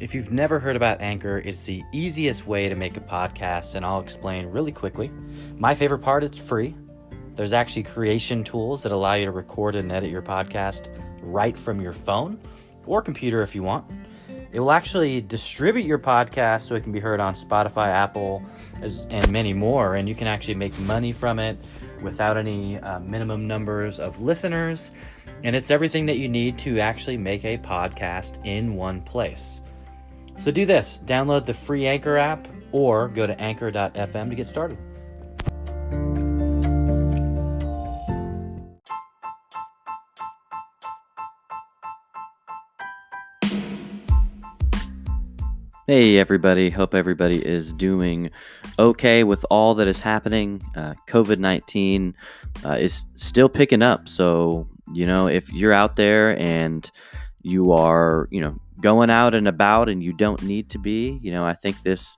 If you've never heard about Anchor, it's the easiest way to make a podcast, and I'll explain really quickly. My favorite part, it's free. There's actually creation tools that allow you to record and edit your podcast right from your phone or computer if you want. It will actually distribute your podcast so it can be heard on Spotify, Apple, and many more, and you can actually make money from it without any minimum numbers of listeners, and it's everything that you need to actually make a podcast in one place. So do this, download the free Anchor app or go to anchor.fm to get started. Hey everybody, hope everybody is doing okay with all that is happening. COVID-19 is still picking up, so if you're out there and you are going out and about and you don't need to be, I think this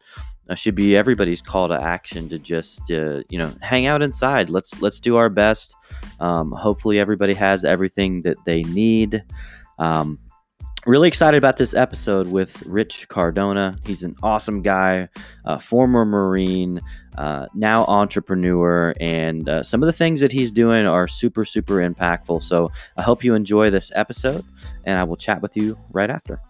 should be everybody's call to action to just hang out inside. Let's do our best. Hopefully everybody has everything that they need. Really excited about this episode with Rich Cardona. He's an awesome guy, former Marine, now entrepreneur, and some of the things that he's doing are super, super impactful. So I hope you enjoy this episode, and I will chat with you right after.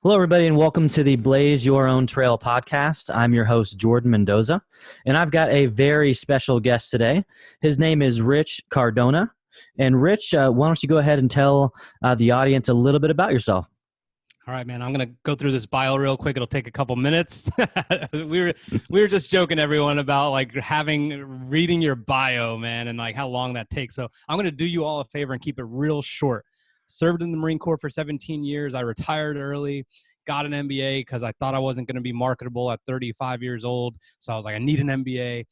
Hello, everybody, and welcome to the Blaze Your Own Trail podcast. I'm your host, Jordan Mendoza, and I've got a very special guest today. His name is Rich Cardona. And Rich, why don't you go ahead and tell the audience a little bit about yourself? All right, man. I'm going to go through this bio real quick. It'll take a couple minutes. we were just joking, everyone, about reading your bio, man, and how long that takes. So I'm going to do you all a favor and keep it real short. Served in the Marine Corps for 17 years. I retired early, got an MBA because I thought I wasn't going to be marketable at 35 years old. So I was like, I need an MBA.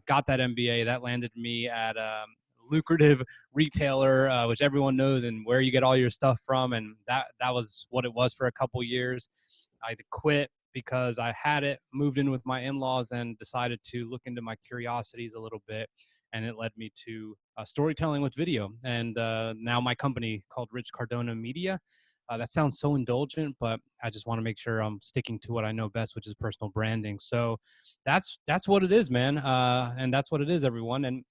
Got that MBA. That landed me at a lucrative retailer, which everyone knows and where you get all your stuff from. And that was what it was for a couple years. I quit because I had it, moved in with my in-laws, and decided to look into my curiosities a little bit. And it led me to storytelling with video. And now my company called Rich Cardona Media. That sounds so indulgent, but I just want to make sure I'm sticking to what I know best, which is personal branding. So that's what it is, man. And that's what it is, everyone. And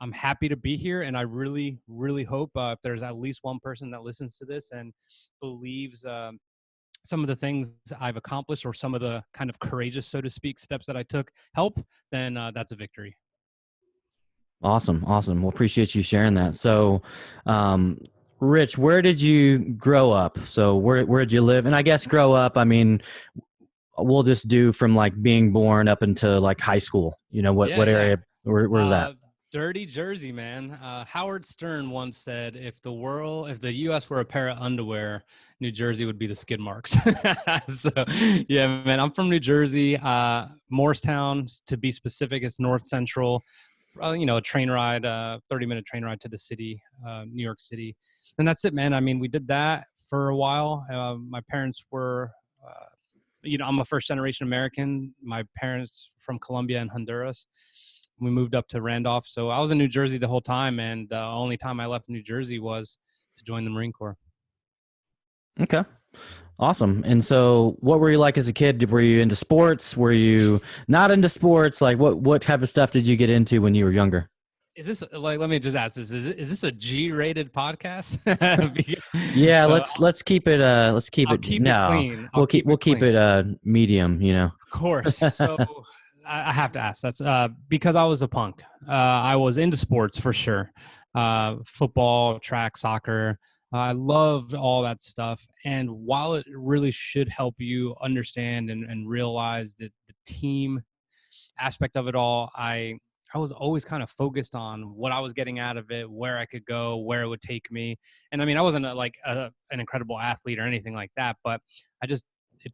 I'm happy to be here. And I really, really hope if there's at least one person that listens to this and believes some of the things I've accomplished or some of the kind of courageous, so to speak, steps that I took help, then that's a victory. Awesome. Well, appreciate you sharing that. So, Rich, where did you grow up? So where did you live? And I guess grow up, I mean, we'll just do from being born up into high school. What area, where's that? Dirty Jersey, man. Howard Stern once said, if the U.S. were a pair of underwear, New Jersey would be the skid marks. So, yeah, man, I'm from New Jersey, Morristown, to be specific. It's north central. A train ride, 30-minute train ride to the city, New York City. And that's it, man. I mean, we did that for a while. My parents were, I'm a first-generation American. My parents from Colombia and Honduras. We moved up to Randolph. So I was in New Jersey the whole time, and the only time I left New Jersey was to join the Marine Corps. Okay. Awesome. And so what were you like as a kid? Were you into sports? Were you not into sports? What type of stuff did you get into when you were younger? Is this let me just ask this. Is this a G-rated podcast? Yeah, so, let's keep it it clean. We'll keep it medium, Of course. So I have to ask. That's because I was a punk. I was into sports for sure. Football, track, soccer. I loved all that stuff. And while it really should help you understand and realize the team aspect of it all, I was always kind of focused on what I was getting out of it, where I could go, where it would take me. And I mean, I wasn't an incredible athlete or anything like that, but it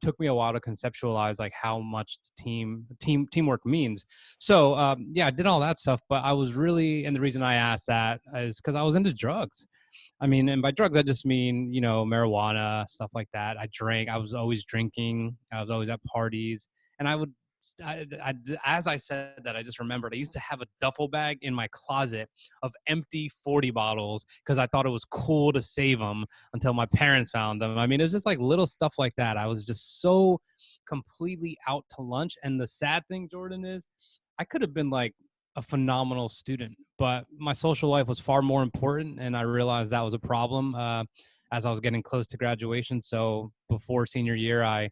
took me a while to conceptualize how much teamwork means. So I did all that stuff, but I was really, and the reason I asked that is because I was into drugs. I mean, and by drugs, I just mean, marijuana, stuff like that. I drank. I was always drinking. I was always at parties. And I would as I said that, I just remembered I used to have a duffel bag in my closet of empty 40 bottles because I thought it was cool to save them until my parents found them. I mean, it was just like little stuff like that. I was just so completely out to lunch. And the sad thing, Jordan, is I could have been like a phenomenal student, but my social life was far more important. And I realized that was a problem as I was getting close to graduation. So before senior year, I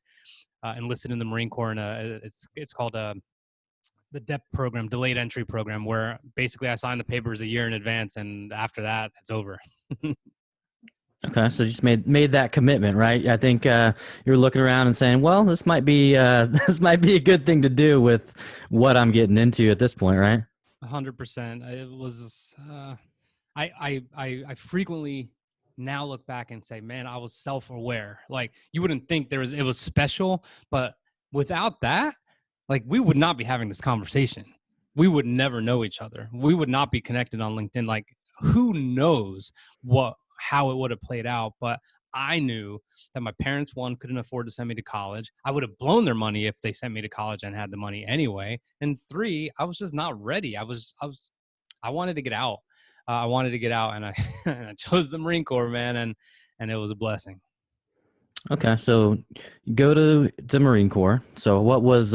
enlisted in the Marine Corps, and it's called the DEP program, delayed entry program, where basically I signed the papers a year in advance, and after that, it's over. Okay, so you just made that commitment, right? I think you're looking around and saying, "Well, this might be this might be a good thing to do with what I'm getting into at this point," right? 100%. It was. I frequently now look back and say, man, I was self-aware. Like you wouldn't think it was special, but without that, like we would not be having this conversation. We would never know each other. We would not be connected on LinkedIn. Like who knows how it would have played out, but I knew that my parents, one, couldn't afford to send me to college. I would have blown their money if they sent me to college and had the money anyway. And three, I was just not ready. I wanted to get out. I wanted to get out, and I, and I chose the Marine Corps, man, and it was a blessing. Okay, so you go to the Marine Corps. So what was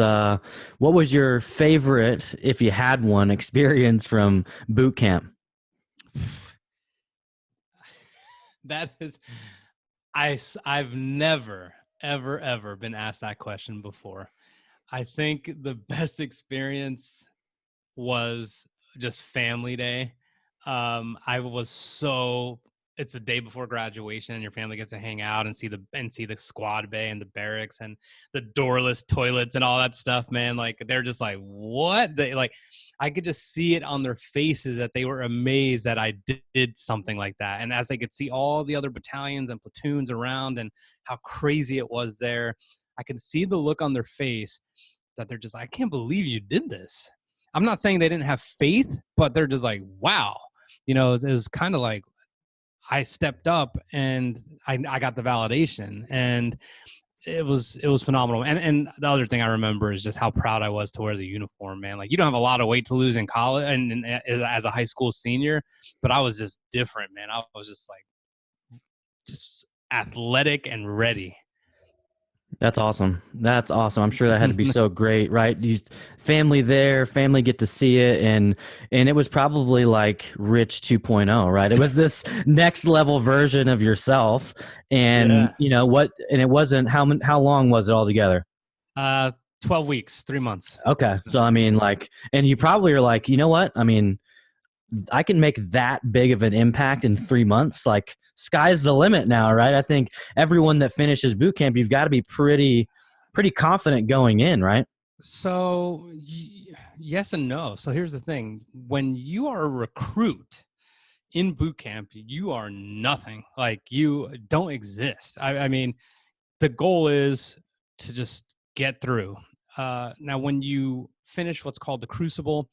your favorite, if you had one, experience from boot camp? That is, I've never ever been asked that question before. I think the best experience was just family day. I was so it's a day before graduation and your family gets to hang out and see the squad bay and the barracks and the doorless toilets and all that stuff, man. Like they're just like, what? They like I could just see it on their faces that they were amazed that I did something like that. And as they could see all the other battalions and platoons around and how crazy it was there, I could see the look on their face that they're just, I can't believe you did this. I'm not saying they didn't have faith, but they're just like, wow. It was kind of like I stepped up and I got the validation, and it was phenomenal. And the other thing I remember is just how proud I was to wear the uniform, man. Like you don't have a lot of weight to lose in college and as a high school senior, but I was just different, man. I was just like just athletic and ready. That's awesome. That's awesome. I'm sure that had to be so great, right? You family there, family get to see it, and it was probably like Rich 2.0, right? It was this next level version of yourself, and Yeah. you know what? And it wasn't how long was it all together? 12 weeks, 3 months. Okay, so I mean, like, and you probably are like, you know what? I mean, I can make that big of an impact in 3 months. Like, sky's the limit now, right? I think everyone that finishes boot camp, you've got to be pretty confident going in, right? So yes and no. So here's the thing: when you are a recruit in boot camp, you are nothing. Like you don't exist. I mean, the goal is to just get through. Now, when you finish what's called the crucible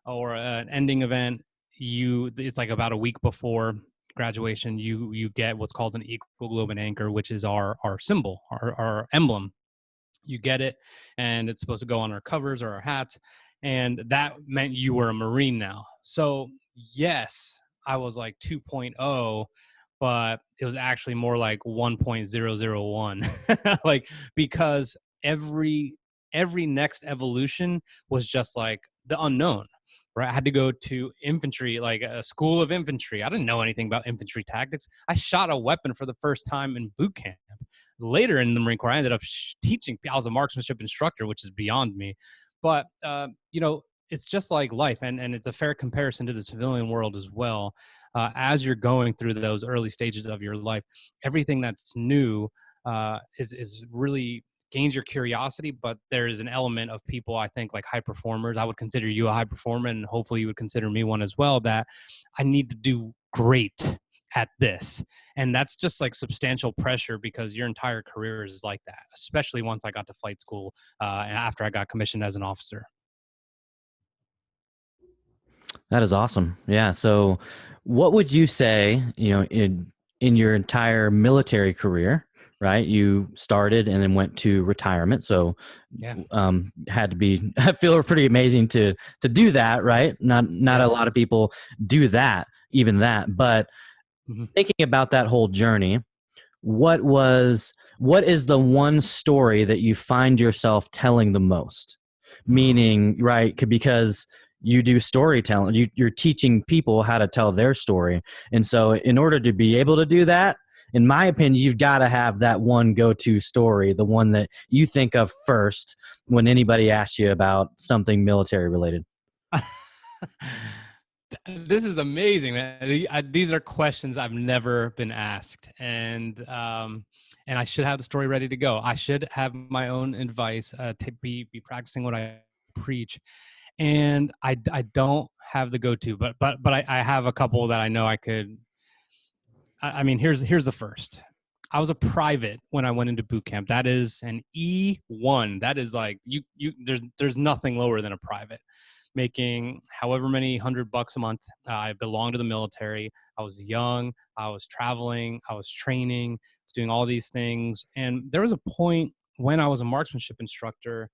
or an ending event, it's like about a week before graduation. You get what's called an equal globe and anchor, which is our symbol, our emblem. You get it, and it's supposed to go on our covers or our hats, and that meant you were a Marine now. So yes, I was like 2.0, but it was actually more like 1.001. Like because every next evolution was just like the unknown, right? I had to go to infantry, like a school of infantry. I didn't know anything about infantry tactics. I shot a weapon for the first time in boot camp. Later in the Marine Corps, I ended up teaching. I was a marksmanship instructor, which is beyond me. But it's just like life, and it's a fair comparison to the civilian world as well. As you're going through those early stages of your life, everything that's new is really gains your curiosity, but there is an element of people, I think, like high performers. I would consider you a high performer, and hopefully you would consider me one as well, that I need to do great at this. And that's just like substantial pressure because your entire career is like that, especially once I got to flight school after I got commissioned as an officer. That is awesome. Yeah. So, what would you say, in your entire military career? right? You started and then went to retirement. So Yeah. had to be, I feel pretty amazing to do that, right? Not a Yes. lot of people do that, even that. But Mhm. thinking about that whole journey, what was what is the one story that you find yourself telling the most? Meaning, right, because you do storytelling, you're teaching people how to tell their story. And so in order to be able to do that, in my opinion, you've got to have that one go-to story, the one that you think of first when anybody asks you about something military related. This is amazing, man. These are questions I've never been asked, and I should have the story ready to go. I should have my own advice to be practicing what I preach, and I don't have the go to, but I have a couple that I know I could. I mean, here's the first. I was a private when I went into boot camp. That is an E1. That is like you. There's nothing lower than a private, making however many $100 a month. I belonged to the military. I was young. I was traveling. I was training. I was doing all these things. And there was a point when I was a marksmanship instructor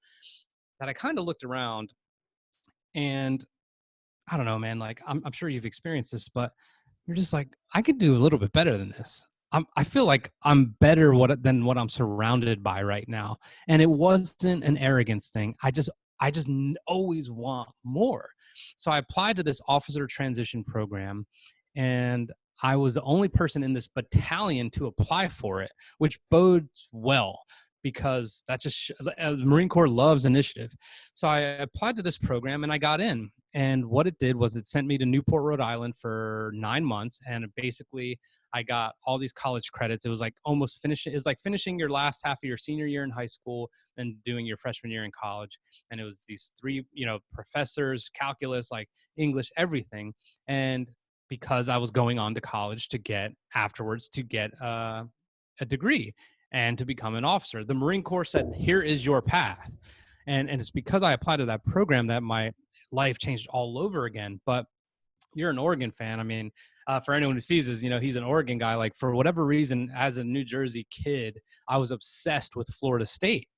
that I kind of looked around, and I don't know, man. Like I'm sure you've experienced this, but you're just like, I could do a little bit better than this. I feel like I'm better than what I'm surrounded by right now. And it wasn't an arrogance thing. I just always want more. So I applied to this officer transition program, and I was the only person in this battalion to apply for it, which bodes well because that's just the Marine Corps loves initiative. So I applied to this program and I got in. And what it did was it sent me to Newport, Rhode Island for 9 months. And basically, I got all these college credits. It was like almost finishing. It's like finishing your last half of your senior year in high school and doing your freshman year in college. And it was these three, professors, calculus, like English, everything. And because I was going on to college to get afterwards to get a degree and to become an officer, the Marine Corps said, "Here is your path." And it's because I applied to that program that my life changed all over again. But you're an Oregon fan. I mean, for anyone who sees this, he's an Oregon guy. Like, for whatever reason, as a New Jersey kid, I was obsessed with Florida State.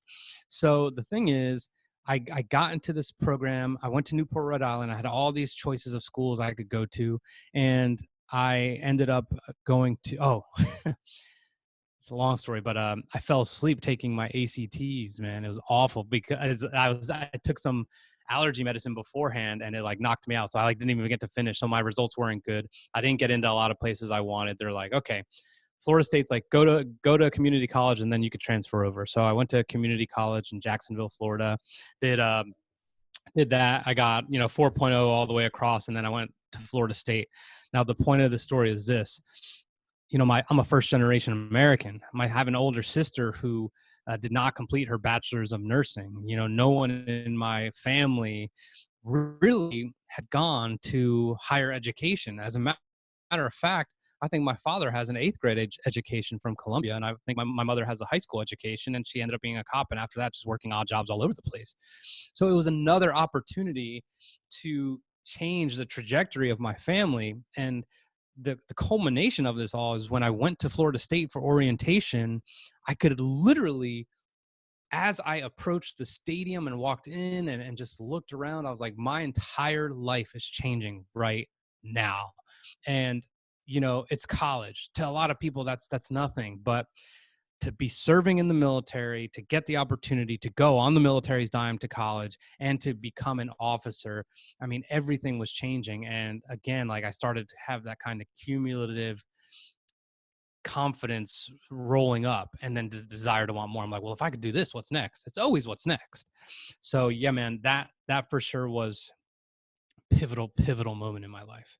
So the thing is, I got into this program. I went to Newport, Rhode Island. I had all these choices of schools I could go to. And I ended up going to, it's a long story, but I fell asleep taking my ACTs, man. It was awful because I took some allergy medicine beforehand and it like knocked me out. So I like didn't even get to finish. So my results weren't good. I didn't get into a lot of places I wanted. They're like, okay, Florida State's like go to community college and then you could transfer over. So I went to community college in Jacksonville, Florida. Did did that. I got 4.0 all the way across, and then I went to Florida State. Now the point of the story is this: I'm a first generation American. I have an older sister who did not complete her bachelor's of nursing. No one in my family really had gone to higher education. As a matter of fact, I think my father has an eighth grade education from Columbia, and I think my mother has a high school education, and she ended up being a cop, and after that, just working odd jobs all over the place. So it was another opportunity to change the trajectory of my family. And the culmination of this all is when I went to Florida State for orientation, I could literally, as I approached the stadium and walked in and just looked around, I was like, my entire life is changing right now. And, it's college. To a lot of people, that's nothing. But to be serving in the military, to get the opportunity to go on the military's dime to college and to become an officer, I mean, everything was changing. And again, like I started to have that kind of cumulative confidence rolling up and then desire to want more. I'm like, well, if I could do this, what's next? It's always what's next. So yeah, man, that for sure was pivotal moment in my life.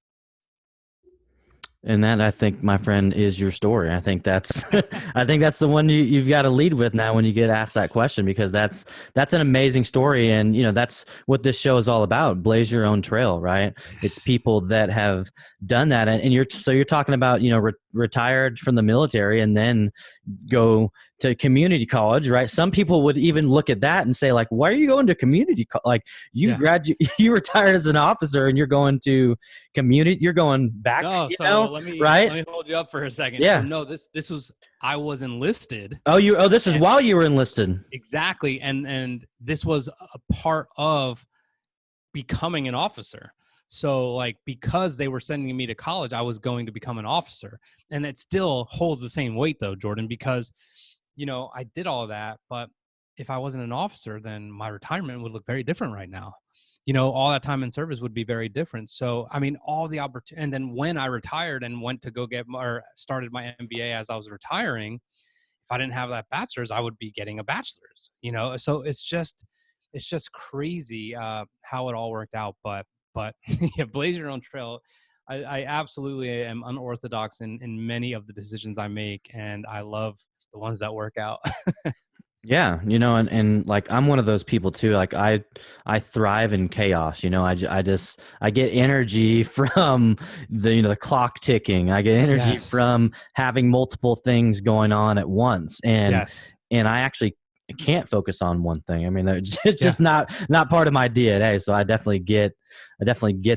And that, I think, my friend, is your story. I think that's I think that's the one you've got to lead with now when you get asked that question, because that's an amazing story. And that's what this show is all about: blaze your own trail, right? It's people that have done that. And you're talking about retired from the military and then go to community college, right? Some people would even look at that and say, like, why are you going to community like you Yeah. graduate, you retired as an officer and you're going to community, you're going back, No, you so know, let me right? let me hold you up for a second. So Yeah. no, this was I was enlisted. Oh, this is And while you were enlisted. exactly, and this was a part of becoming an officer. So like because they were sending me to college, I was going to become an officer. And it still holds the same weight though, Jordan, because I did all of that, but if I wasn't an officer, then my retirement would look very different right now. All that time in service would be very different. So, I mean, all the opportunity. And then when I retired and went to go get or started my MBA as I was retiring, if I didn't have that bachelor's, I would be getting a bachelor's. So it's just crazy how it all worked out. But yeah, blaze your own trail. I absolutely am unorthodox in many of the decisions I make, and I love the ones that work out. Yeah, and like I'm one of those people too. Like I thrive in chaos. I get energy from the clock ticking. I get energy Yes. from having multiple things going on at once, and Yes. and I actually can't focus on one thing. I mean, it's Yeah. just not part of my DNA. So I definitely get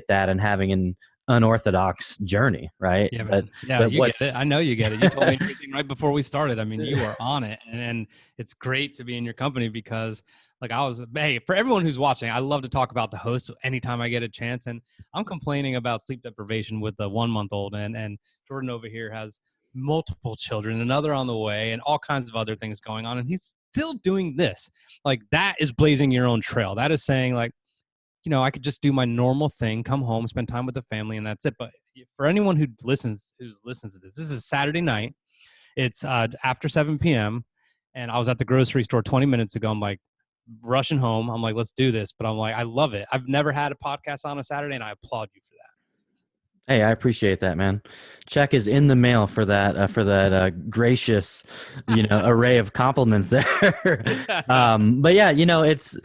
that, and having an unorthodox journey, right? Yeah, But man. Yeah, but you get what's it. I know you get it. You told me everything right before we started. I mean, you are on it, and it's great to be in your company because, like, hey, for everyone who's watching, I love to talk about the host anytime I get a chance, and I'm complaining about sleep deprivation with the 1-month-old, and Jordan over here has multiple children, another on the way, and all kinds of other things going on, and he's still doing this. Like, that is blazing your own trail. That is saying, like, I could just do my normal thing, come home, spend time with the family, and that's it. But for anyone who listens to this is Saturday night. It's after 7 p.m. and I was at the grocery store 20 minutes ago. I'm like rushing home. I'm like, let's do this. But I'm like, I love it. I've never had a podcast on a Saturday, and I applaud you for Hey, I appreciate that, man. Check is in the mail for that gracious, array of compliments there. that. But yeah, it's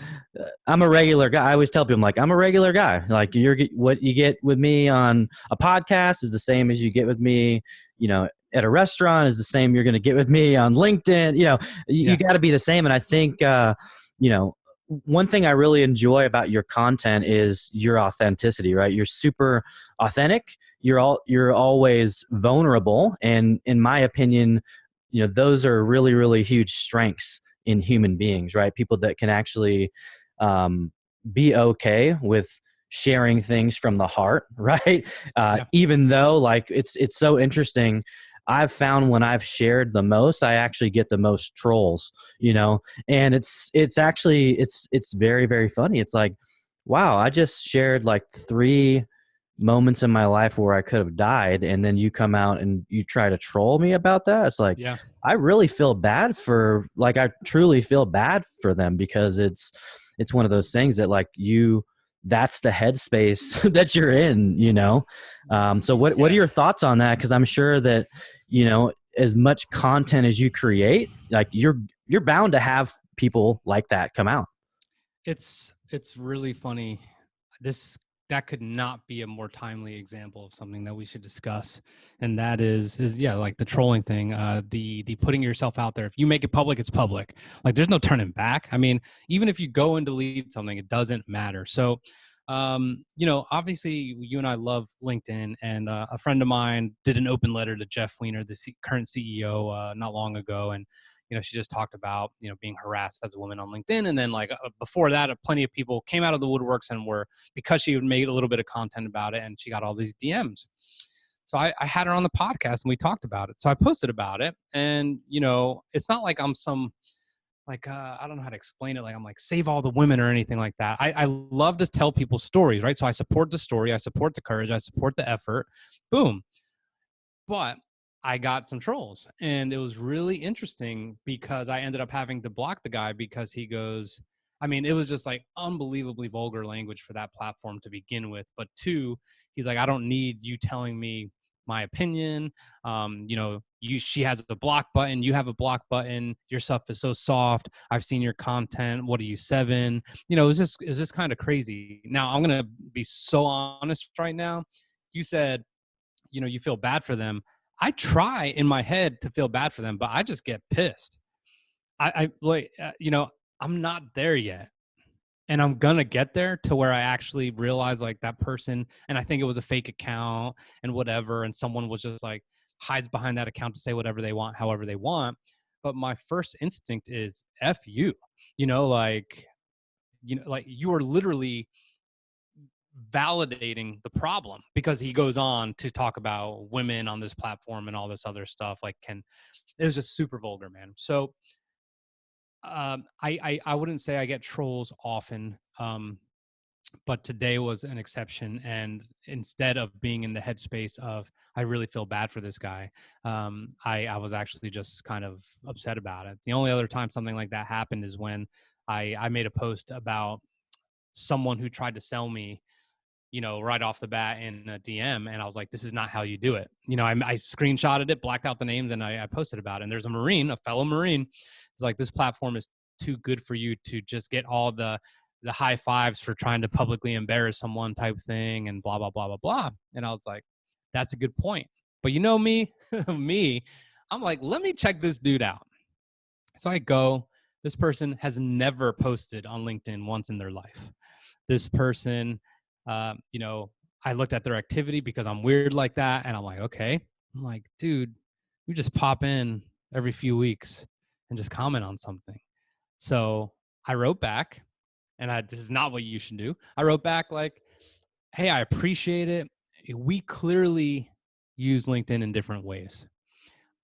I'm a regular guy. I always tell people, I'm like, I'm a regular guy. Like what you get with me on a podcast is the same as you get with me, at a restaurant is the same you're going to get with me on LinkedIn. You Yeah. got to be the same. And I think, one thing I really enjoy about your content is your authenticity, right? You're super authentic. You're always vulnerable, and in my opinion, those are really, really huge strengths in human beings, right? People that can actually be okay with sharing things from the heart, right? Yeah. Even though, like, it's so interesting. I've found when I've shared the most, I actually get the most trolls, and it's actually it's very, very funny. It's like, wow, I just shared like 3 moments in my life where I could have died, and then you come out and you try to troll me about that. It's like, Yeah. I really feel bad for, like, I truly feel bad for them, because it's one of those things that, like, that's the headspace that you're in, so what are Yeah. your thoughts on that? Because I'm sure that, as much content as you create, like, you're bound to have people like that come out. It's really funny. This that could not be a more timely example of something that we should discuss, and that is yeah, like the trolling thing, the putting yourself out there. If you make it public, it's public. Like there's no turning back. I mean, even if you go and delete something, it doesn't matter. So, obviously, you and I love LinkedIn, and a friend of mine did an open letter to Jeff Weiner, the current CEO, not long ago, and she just talked about, being harassed as a woman on LinkedIn. And then like before that, plenty of people came out of the woodworks and were, because she had made a little bit of content about it, and she got all these DMs. So I had her on the podcast and we talked about it. So I posted about it, and, it's not like I'm some, like, I don't know how to explain it. Like I'm like, save all the women or anything like that. I love to tell people stories, right? So I support the story. I support the courage. I support the effort. Boom. But I got some trolls, and it was really interesting because I ended up having to block the guy because he goes, I mean, it was just like unbelievably vulgar language for that platform to begin with. But 2, he's like, I don't need you telling me my opinion. She has a block button. You have a block button. Your stuff is so soft. I've seen your content. What are you, 7? It's just kind of crazy. Now I'm going to be so honest right now. You said, you feel bad for them. I try in my head to feel bad for them, but I just get pissed. I like, I'm not there yet. And I'm going to get there to where I actually realize like that person, and I think it was a fake account and whatever. And someone was just like hides behind that account to say whatever they want, however they want. But my first instinct is F you, like you are literally validating the problem, because he goes on to talk about women on this platform and all this other stuff. It was just super vulgar, man. So I wouldn't say I get trolls often, but today was an exception. And instead of being in the headspace of I really feel bad for this guy, I was actually just kind of upset about it. The only other time something like that happened is when I made a post about someone who tried to sell me, right off the bat in a DM. And I was like, this is not how you do it. I screenshotted it, blacked out the names, and I posted about it. And there's a fellow Marine. It's like, this platform is too good for you to just get all the high fives for trying to publicly embarrass someone type thing and blah, blah, blah, blah, blah. And I was like, that's a good point. But me, I'm like, let me check this dude out. So I go, this person has never posted on LinkedIn once in their life. This person, I looked at their activity because I'm weird like that. And I'm like, okay. I'm like, dude, you just pop in every few weeks and just comment on something. So I wrote back, and this is not what you should do. I wrote back like, hey, I appreciate it. We clearly use LinkedIn in different ways.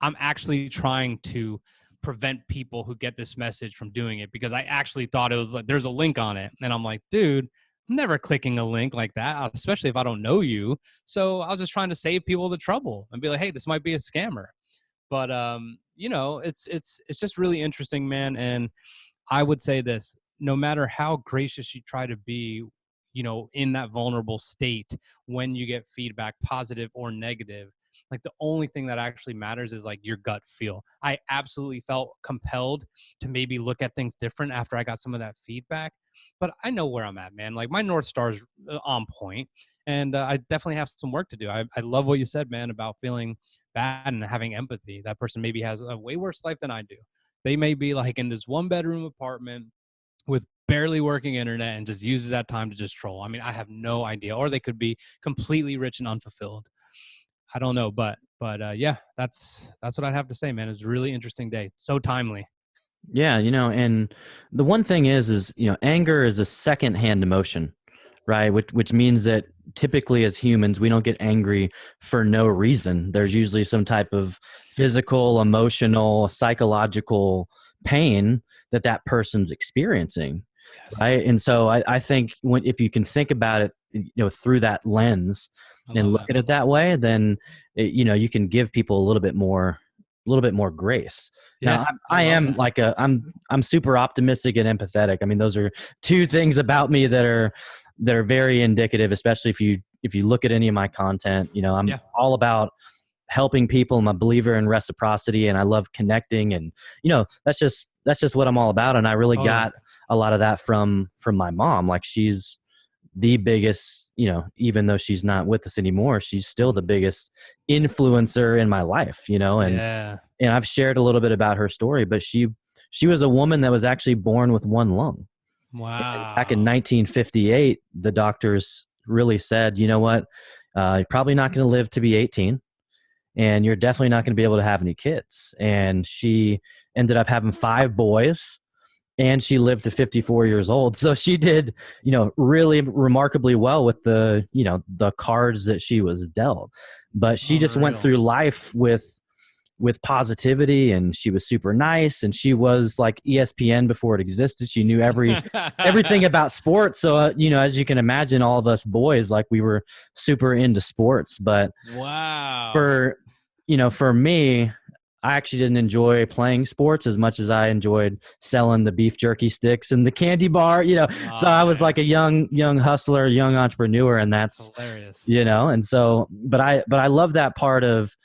I'm actually trying to prevent people who get this message from doing it, because I actually thought it was like, there's a link on it. And I'm like, dude, I'm never clicking a link like that, especially if I don't know you. So I was just trying to save people the trouble and be like, hey, this might be a scammer. But, it's just really interesting, man. And I would say this, no matter how gracious you try to be, in that vulnerable state, when you get feedback, positive or negative, like the only thing that actually matters is like your gut feel. I absolutely felt compelled to maybe look at things different after I got some of that feedback, but I know where I'm at, man. Like my North Star is on point, and I definitely have some work to do. I love what you said, man, about feeling bad and having empathy. That person maybe has a way worse life than I do. They may be like in this 1-bedroom apartment with barely working internet and just uses that time to just troll. I mean, I have no idea. Or they could be completely rich and unfulfilled. I don't know, but yeah, that's what I'd have to say, man. It's a really interesting day. So timely. Yeah, and the one thing is anger is a secondhand emotion, right? Which means that typically as humans, we don't get angry for no reason. There's usually some type of physical, emotional, psychological pain that person's experiencing, Yes. right? And so I think if you can think about it, through that lens and look at it that way, then you can give people a little bit more grace. Yeah, Now, I am that. like I'm super optimistic and empathetic. I mean, those are two things about me that are very indicative, especially if you look at any of my content. I'm all about helping people. I'm a believer in reciprocity, and I love connecting, and that's just what I'm all about. And I really got a lot of that from my mom. Like, she's the biggest, even though she's not with us anymore, she's still the biggest influencer in my life, and I've shared a little bit about her story, but she was a woman that was actually born with one lung. Wow. And back in 1958, the doctors really said, you know what, you're probably not going to live to be 18, and you're definitely not going to be able to have any kids. And she ended up having 5 boys, and she lived to 54 years old. So she did, really remarkably well with the cards that she was dealt. But she just went through life with positivity, and she was super nice, and she was like ESPN before it existed. She knew everything about sports. So, as you can imagine, all of us boys, like, we were super into sports. But wow, for me, I actually didn't enjoy playing sports as much as I enjoyed selling the beef jerky sticks and the candy bar, so I was like a young hustler, young entrepreneur, and that's hilarious, and so, but I love that part of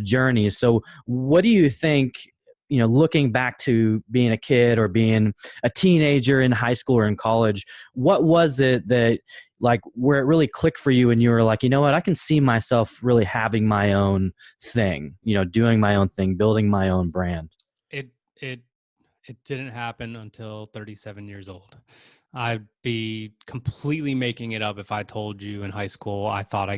journeys. So what do you think, looking back to being a kid or being a teenager in high school or in college, what was it that like where it really clicked for you and you were like, you know what, I can see myself really having my own thing, doing my own thing, building my own brand? It it it didn't happen until 37 years old. I'd be completely making it up if I told you in high school I thought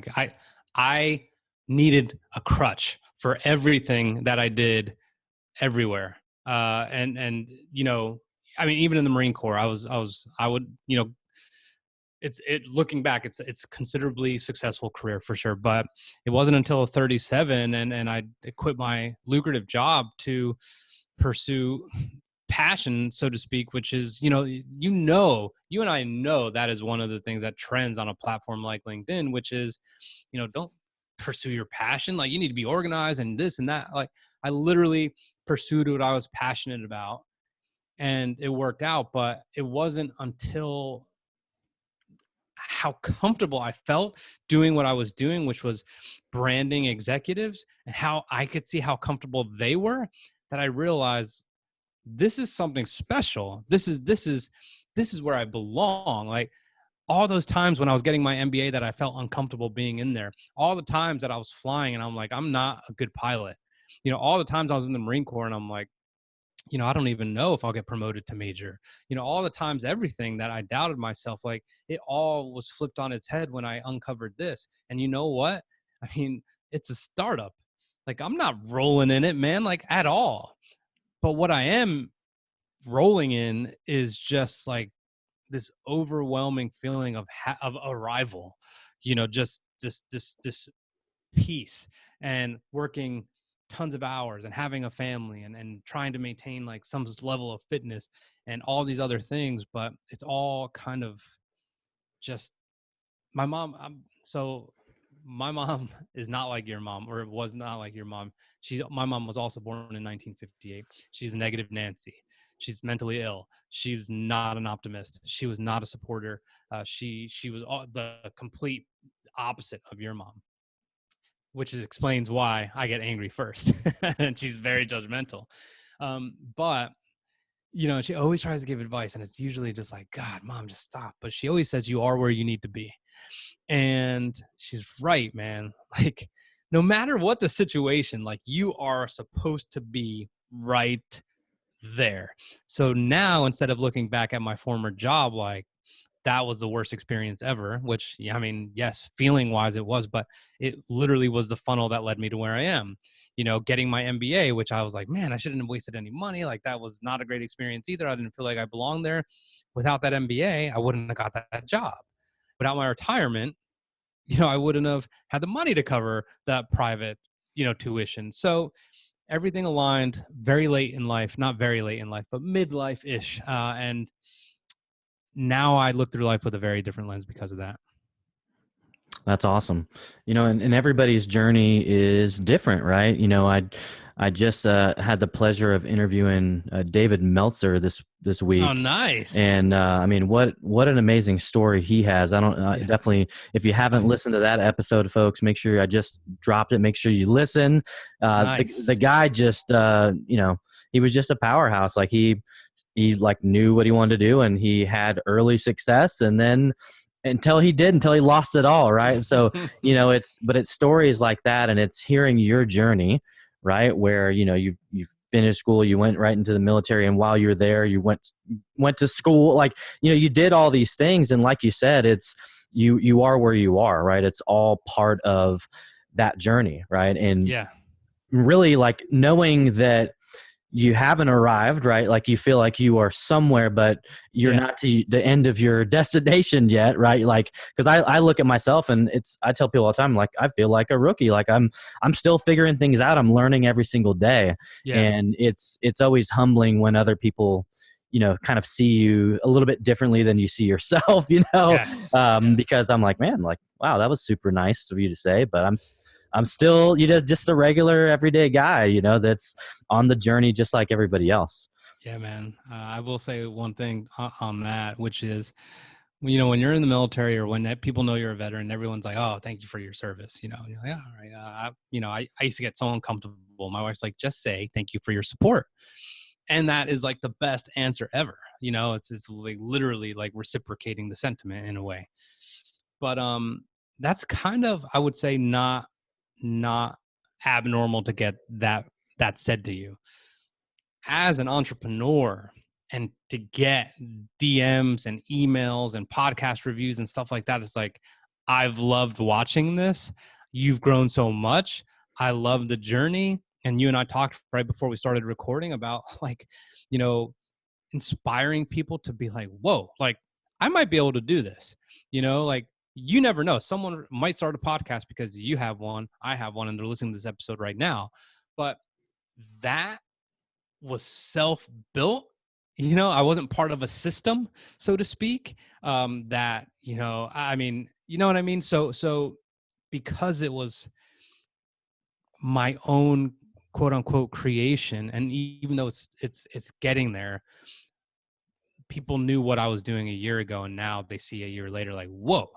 I needed a crutch for everything that I did everywhere. And I mean, even in the Marine Corps, I would, looking back, it's considerably successful career for sure. But it wasn't until 37 and I quit my lucrative job to pursue passion, so to speak, which is, you and I know that is one of the things that trends on a platform like LinkedIn, which is, don't pursue your passion. Like, you need to be organized and this and that. Like, I literally pursued what I was passionate about and it worked out. But it wasn't until how comfortable I felt doing what I was doing, which was branding executives, and how I could see how comfortable they were, that I realized this is something special. This is where I belong. Like, all those times when I was getting my MBA that I felt uncomfortable being in there, all the times that I was flying and I'm like, I'm not a good pilot. All the times I was in the Marine Corps and I'm like, I don't even know if I'll get promoted to major. All the times, everything that I doubted myself, like, it all was flipped on its head when I uncovered this. And you know what? I mean, it's a startup. Like, I'm not rolling in it, man, like, at all. But what I am rolling in is just like this overwhelming feeling of arrival, just this peace, and working tons of hours and having a family and trying to maintain like some level of fitness and all these other things. But it's all kind of just my mom. So my mom is not like your mom, or was not like your mom. My mom was also born in 1958. She's negative Nancy. She's mentally ill. She was not an optimist. She was not a supporter. She was the complete opposite of your mom, which explains why I get angry first. And she's very judgmental. But she always tries to give advice, and it's usually just like, God, mom, just stop. But she always says, you are where you need to be. And she's right, man. Like, no matter what the situation, like, you are supposed to be right there. So now, instead of looking back at my former job, like, that was the worst experience ever, which, I mean, yes, feeling wise it was, but it literally was the funnel that led me to where I am. Getting my MBA, which I was like, man, I shouldn't have wasted any money. Like, that was not a great experience either. I didn't feel like I belonged there. Without that MBA, I wouldn't have got that job. Without my retirement, I wouldn't have had the money to cover that private, tuition. So everything aligned very late in life, not very late in life, but midlife ish. And now I look through life with a very different lens because of that. That's awesome. And everybody's journey is different, right? I just had the pleasure of interviewing David Meltzer this week. Oh, nice. And I mean, what an amazing story he has. I don't definitely, if you haven't listened to that episode, folks, make sure I just dropped it. Make sure you listen. Nice. The guy just, he was just a powerhouse. Like he like knew what he wanted to do, and he had early success, and then until he lost it all. Right. So, it's stories like that, and it's hearing your journey, right? Where, you finished school, you went right into the military, and while you're there, you went to school, like, you did all these things. And like you said, it's, you are where you are, right? It's all part of that journey. Right. And yeah, really, like, knowing that you haven't arrived, right? Like, you feel like you are somewhere, but you're not to the end of your destination yet, right? Like, because I look at myself, and I tell people all the time, like, I feel like a rookie. Like, I'm still figuring things out. I'm learning every single day. Yeah. And it's always humbling when other people, kind of see you a little bit differently than you see yourself, because I'm like, man, like, wow, that was super nice of you to say, but I'm still, just a regular everyday guy, that's on the journey just like everybody else. Yeah, man. I will say one thing on that, which is, when you're in the military, or when people know you're a veteran, everyone's like, oh, thank you for your service. You're like, yeah, all right. I used to get so uncomfortable. My wife's like, just say thank you for your support. And that is like the best answer ever. It's like literally like reciprocating the sentiment in a way. But that's kind of, I would say, not abnormal to get that said to you as an entrepreneur, and to get DMs and emails and podcast reviews and stuff like that. It's like, I've loved watching this. You've grown so much. I love the journey. And you and I talked right before we started recording about, like, you know, inspiring people to be like, whoa, like, I might be able to do this. You know, like, you never know. Someone might start a podcast because you have one, I have one, and they're listening to this episode right now. But that was self-built. You know, I wasn't part of a system, so to speak, that, you know, I mean, you know what I mean? So because it was my own quote unquote creation, and even though it's getting there, people knew what I was doing a year ago, and now they see a year later, like, whoa.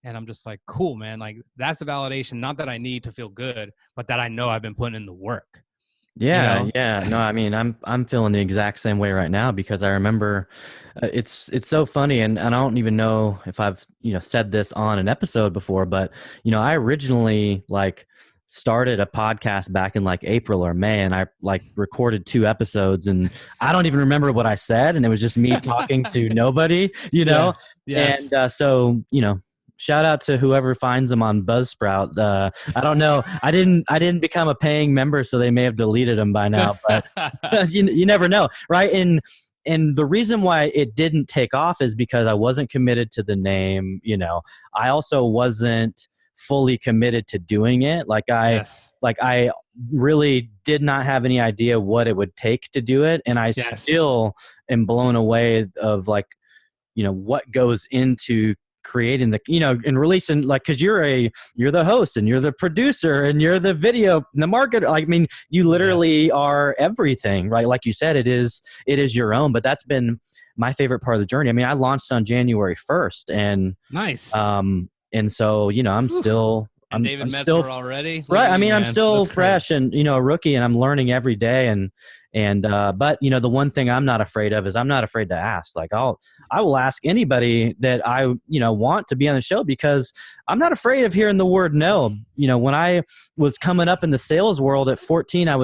And I'm just like, cool, man. Like, that's a validation, not that I need to feel good, but that I know I've been putting in the work. Yeah, You know? yeah. No, I mean, I'm feeling the exact same way right now, because I remember it's so funny, and I don't even know if I've, said this on an episode before, but I originally like started a podcast back in like April or May, and I like recorded 2 episodes, and I don't even remember what I said, and it was just me talking to nobody, Yeah. Yes. and so shout out to whoever finds them on Buzzsprout. I don't know. I didn't become a paying member, so they may have deleted them by now. But you never know, right? And the reason why it didn't take off is because I wasn't committed to the name. I also wasn't fully committed to doing it. Yes. I really did not have any idea what it would take to do it, and I Yes. still am blown away of like what goes into creating the and releasing, like, because you're the host, and you're the producer, and you're the video, the marketer. I mean, you literally are everything, right? Like you said, it is your own. But that's been my favorite part of the journey. I mean, I launched on January 1st, and Nice. and so I'm still and David I'm Metzler still already. right. I mean, I'm man. still That's fresh and a rookie, and I'm learning every day. And but the one thing I'm not afraid of is I'm not afraid to ask. Like I will ask anybody that I want to be on the show, because I'm not afraid of hearing the word no. When I was coming up in the sales world at 14, I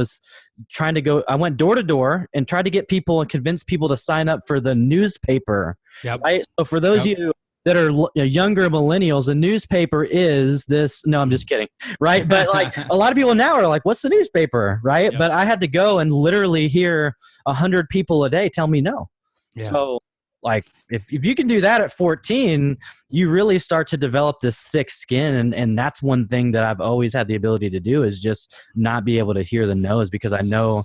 went door to door and tried to get people and convince people to sign up for the newspaper. Yep. Right. So for those of you that are younger millennials, the newspaper is this. No, I'm just kidding. Right. But like a lot of people now are like, what's the newspaper? Right. Yep. But I had to go and literally hear 100 people a day tell me no. Yeah. So like if you can do that at 14, you really start to develop this thick skin. And that's one thing that I've always had the ability to do, is just not be able to hear the no's, because I know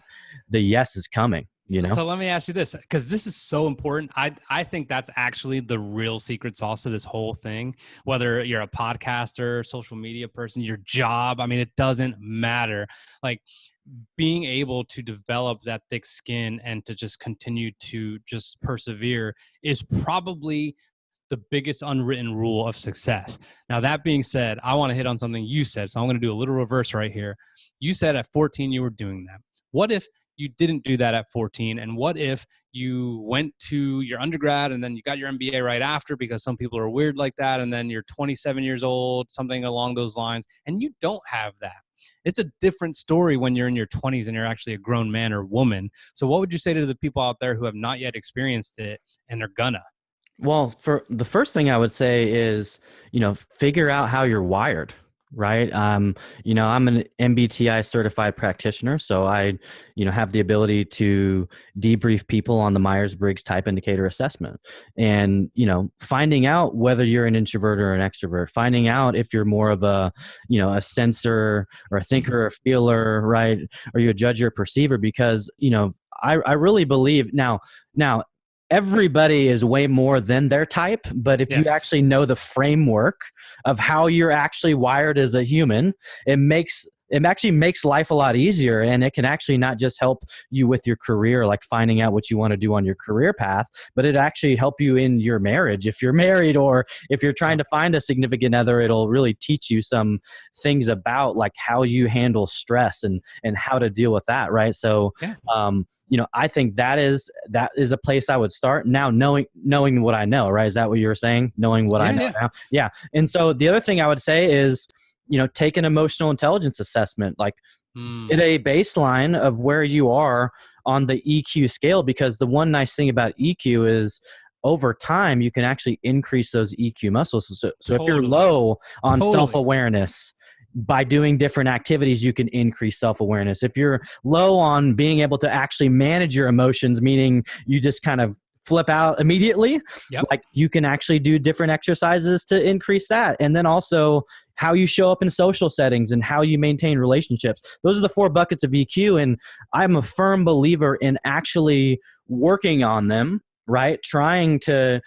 the yes is coming. So let me ask you this, because this is so important. I think that's actually the real secret sauce to this whole thing. Whether you're a podcaster, social media person, your job, I mean, it doesn't matter. Like, being able to develop that thick skin and to just continue to just persevere is probably the biggest unwritten rule of success. Now, that being said, I want to hit on something you said. So I'm going to do a little reverse right here. You said at 14 you were doing that. What if you didn't do that at 14? And what if you went to your undergrad and then you got your MBA right after, because some people are weird like that, and then you're 27 years old, something along those lines, and you don't have that? It's a different story when you're in your 20s and you're actually a grown man or woman. So what would you say to the people out there who have not yet experienced it and they're gonna? Well, for the first thing I would say is, figure out how you're wired. Right. I'm an MBTI certified practitioner. So I, have the ability to debrief people on the Myers-Briggs Type Indicator Assessment, and, finding out whether you're an introvert or an extrovert, finding out if you're more of a sensor or a thinker or a feeler, right? Are you a judge or a perceiver? Because, I really believe now, everybody is way more than their type, but if you actually know the framework of how you're actually wired as a human, it makes it actually makes life a lot easier, and it can actually not just help you with your career, like finding out what you want to do on your career path, but it actually help you in your marriage. If you're married or if you're trying to find a significant other, it'll really teach you some things about like how you handle stress and how to deal with that, right? So I think that is a place I would start now, knowing what I know, right? Is that what you were saying? Knowing what I know now? Yeah. And so the other thing I would say is, take an emotional intelligence assessment, like get a baseline of where you are on the EQ scale, because the one nice thing about EQ is over time, you can actually increase those EQ muscles. So if you're low on self-awareness, by doing different activities, you can increase self-awareness. If you're low on being able to actually manage your emotions, meaning you just kind of flip out immediately, like you can actually do different exercises to increase that. And then also how you show up in social settings and how you maintain relationships. Those are the 4 buckets of EQ. And I'm a firm believer in actually working on them, right? Trying to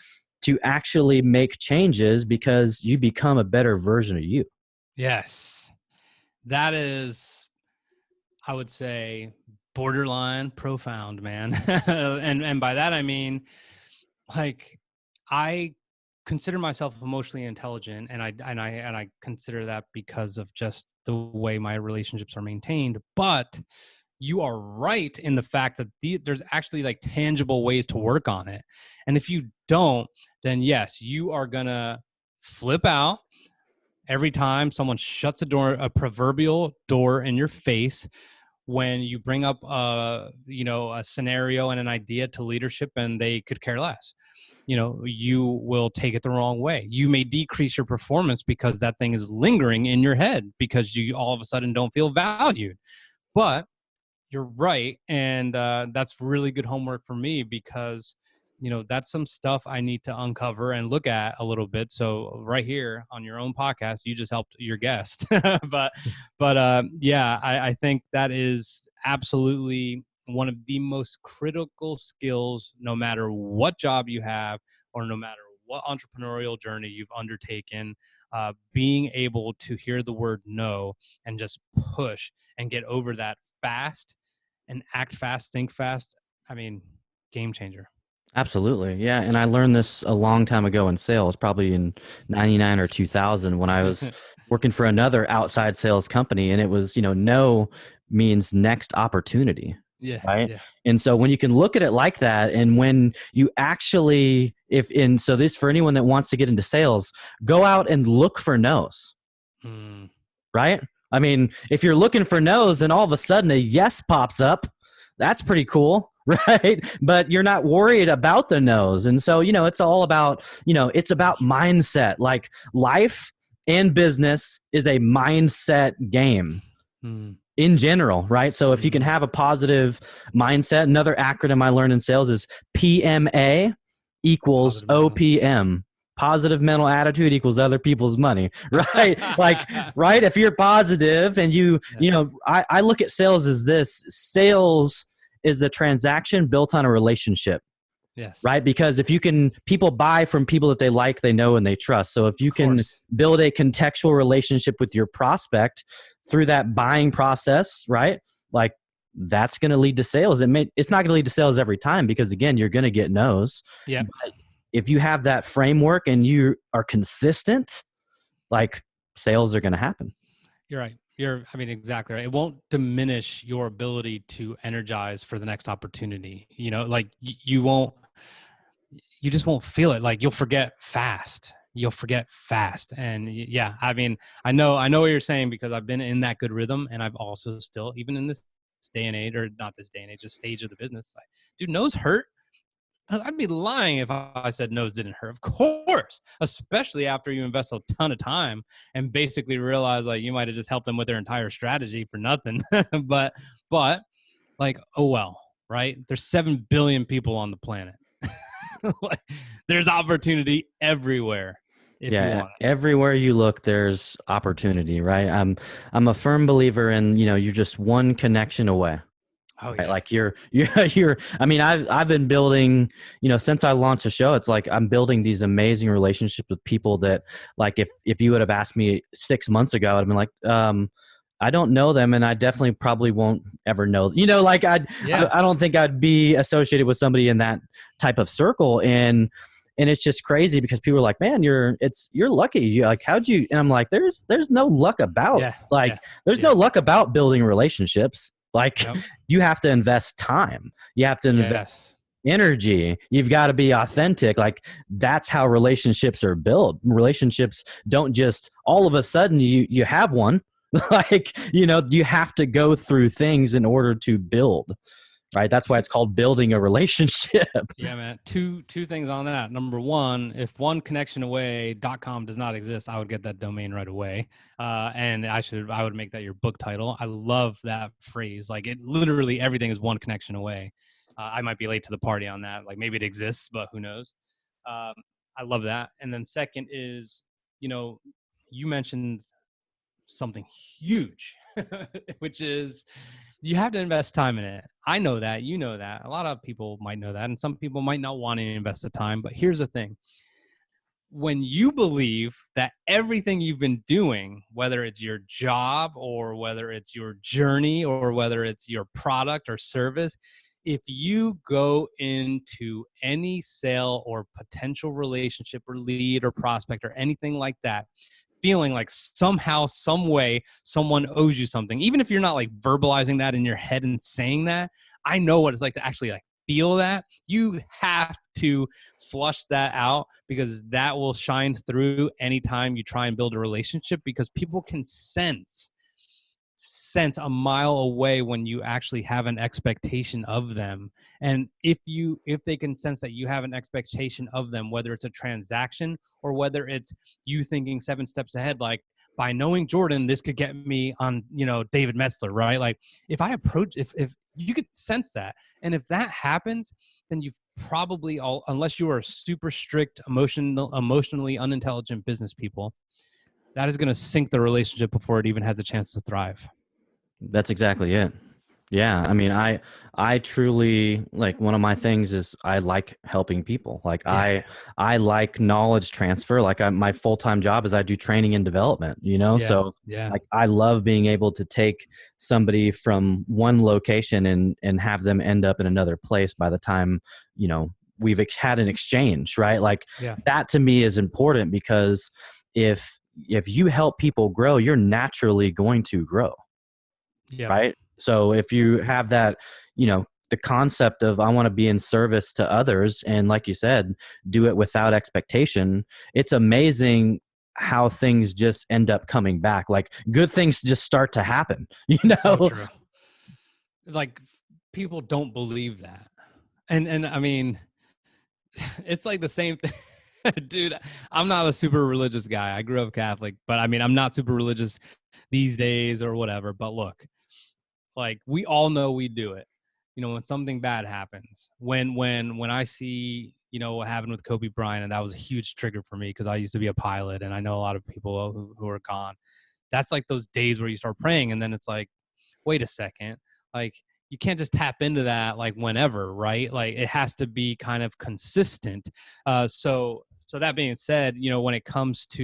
actually make changes, because you become a better version of you. Yes. That is, I would say, borderline profound, man. and by that I mean, like, I consider myself emotionally intelligent, and I consider that because of just the way my relationships are maintained. But you are right in the fact that there's actually like tangible ways to work on it. And if you don't, then yes, you are gonna flip out every time someone shuts a proverbial door in your face, when you bring up a scenario and an idea to leadership and they could care less. You will take it the wrong way. You may decrease your performance because that thing is lingering in your head, because you all of a sudden don't feel valued. But you're right, and that's really good homework for me, because that's some stuff I need to uncover and look at a little bit. So right here on your own podcast, you just helped your guest. but I think that is absolutely one of the most critical skills, no matter what job you have or no matter what entrepreneurial journey you've undertaken. Being able to hear the word no and just push and get over that fast and act fast, think fast. I mean, game changer. Absolutely. Yeah. And I learned this a long time ago in sales, probably in 99 or 2000, when I was working for another outside sales company. And it was, no means next opportunity. Yeah. Right. Yeah. And so when you can look at it like that, and when you actually, so this, for anyone that wants to get into sales, go out and look for no's. Right. I mean, if you're looking for no's and all of a sudden a yes pops up, that's pretty cool. Right. But you're not worried about the no's. And so, it's all about, it's about mindset. Like life and business is a mindset game in general. Right. So if you can have a positive mindset, another acronym I learned in sales is PMA equals OPM. Positive mental attitude equals other people's money, right? Right. If you're positive and I look at sales as this: sales is a transaction built on a relationship. Yes. Right. Because people buy from people that they like, they know, and they trust. So if you can build a contextual relationship with your prospect through that buying process, right? Like that's going to lead to sales. It's not going to lead to sales every time, because again, you're going to get no's. Yeah. But if you have that framework and you are consistent, like sales are going to happen. You're right. Exactly right. It won't diminish your ability to energize for the next opportunity. Like you just won't feel it. Like you'll forget fast. And yeah, I know what you're saying, because I've been in that good rhythm, and I've also still, even in this day and age, or not this day and age, this stage of the business, like, dude, no's hurt. I'd be lying if I said no's didn't hurt. Of course, especially after you invest a ton of time and basically realize like you might have just helped them with their entire strategy for nothing. but like, oh well, right? There's 7 billion people on the planet. Like, there's opportunity everywhere. If you want it. Everywhere you look, there's opportunity, right? I'm a firm believer in, you're just one connection away. Oh, yeah. yeah. Like you're, I've been building, since I launched the show, it's like I'm building these amazing relationships with people that, like, if you would have asked me 6 months ago, I'd have been like, I don't know them, and I definitely probably won't ever know. You know, like I don't think I'd be associated with somebody in that type of circle, and it's just crazy because people are like, "Man, you're lucky." You like, how'd you? And I'm like, "There's no luck about there's no luck about building relationships. Like, you have to invest time. You have to invest energy. You've got to be authentic. Like, that's how relationships are built. Relationships don't just all of a sudden you have one." Like, you know, you have to go through things in order to build, right? That's why it's called building a relationship. Yeah, man. Two things on that. Number one, if oneconnectionaway.com does not exist, I would get that domain right away. And I would make that your book title. I love that phrase. Like, it literally everything is one connection away. I might be late to the party on that. Like, maybe it exists, but who knows? I love that. And then second is, you know, you mentioned something huge, which is you have to invest time in it. I know that, you know that. A lot of people might know that, and some people might not want to invest the time. But here's the thing. When you believe that everything you've been doing, whether it's your job or whether it's your journey or whether it's your product or service, if you go into any sale or potential relationship or lead or prospect or anything like that, feeling like somehow, some way, someone owes you something, even if you're not like verbalizing that in your head and saying that, I know what it's like to actually like feel that. You have to flush that out, because that will shine through anytime you try and build a relationship, because people can sense a mile away when you actually have an expectation of them. And if they can sense that you have an expectation of them, whether it's a transaction or whether it's you thinking 7 steps ahead, like, by knowing Jordan, this could get me on, you know, David Metzler, right? Like, if you could sense that, and if that happens, then you've probably unless you are super strict, emotionally unintelligent business people, that is going to sink the relationship before it even has a chance to thrive. That's exactly it. Yeah. I mean, I truly, like, one of my things is I like helping people. Like, I like knowledge transfer. Like, my full-time job is I do training and development, you know? So like, I love being able to take somebody from one location and have them end up in another place by the time, you know, we've had an exchange, right? Like, that to me is important, because if you help people grow, you're naturally going to grow. Yeah. Right. So if you have that, you know, the concept of I want to be in service to others, and like you said, do it without expectation, it's amazing how things just end up coming back. Like, good things just start to happen, you know? So true. Like, people don't believe that. And I mean, it's like the same thing. Dude, I'm not a super religious guy. I grew up Catholic, but I mean, I'm not super religious these days or whatever. But look, like, we all know we do it. You know, when something bad happens, when I see, you know, what happened with Kobe Bryant, and that was a huge trigger for me, because I used to be a pilot, and I know a lot of people who are gone. That's like those days where you start praying, and then it's like, wait a second, like, you can't just tap into that like whenever, right? Like, it has to be kind of consistent. So that being said, you know, when it comes to,